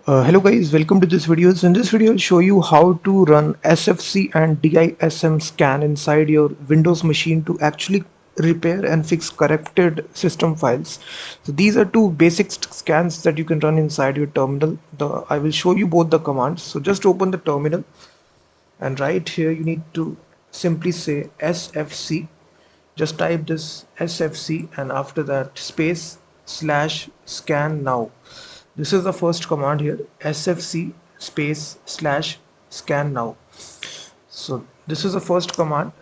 Hello guys, welcome to this video. So in this video I'll show you how to run SFC and DISM scan inside your Windows machine to actually repair and fix corrupted system files. So these are two basic scans that you can run inside your terminal. I will show you both the commands. So just open the terminal and right here you need to simply say SFC. Just type this SFC and after that space slash scan now. This is the first command here, SFC space slash scan now. So this is the first command,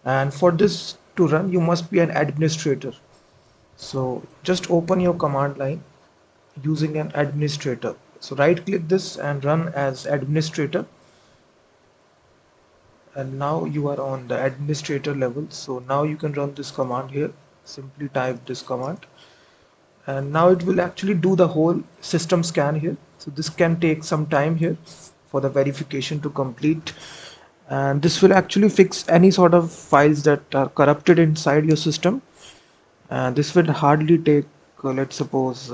and for this to run you must be an administrator. So just open your command line using an administrator. So right click this and run as administrator, and now you are on the administrator level. So now you can run this command here. Simply type this command and now it will actually do the whole system scan here. So this can take some time here for the verification to complete, and this will actually fix any sort of files that are corrupted inside your system, and this will hardly take let's suppose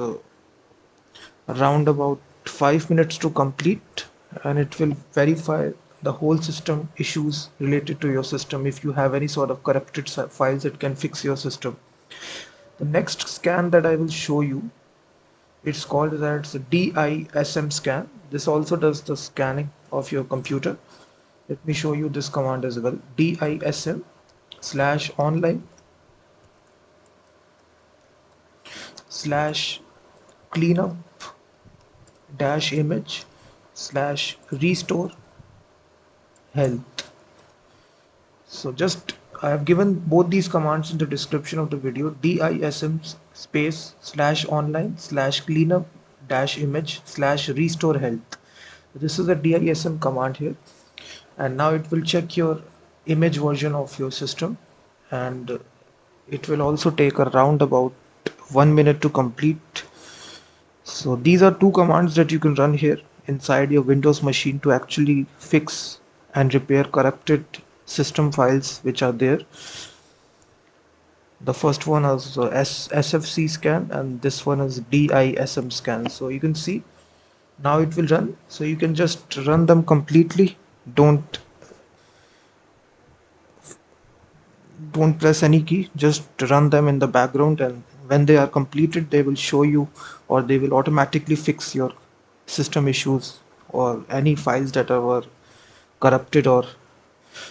around about 5 minutes to complete, and it will verify the whole system issues related to your system. If you have any sort of corrupted files, it can fix your system. The next scan that I will show you, it's called as DISM scan. This also does the scanning of your computer. Let me show you this command as well. DISM slash online slash cleanup dash image slash restore health. So just I have given both these commands in the description of the video. DISM space slash online slash cleanup dash image slash restore health. This is a DISM command here, and now it will check your image version of your system, and it will also take around about 1 minute to complete. So these are two commands that you can run here inside your Windows machine to actually fix and repair corrupted system files which are there. The first one is SFC scan and this one is DISM scan. So you can see now it will run. So you can just run them completely. Don't press any key, just run them in the background, and when they are completed they will show you, or they will automatically fix your system issues or any files that were corrupted. Or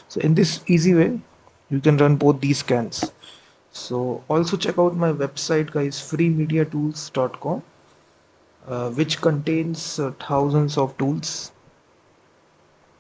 so in this easy way you can run both these scans. So also check out my website guys, freemediatools.com, which contains thousands of tools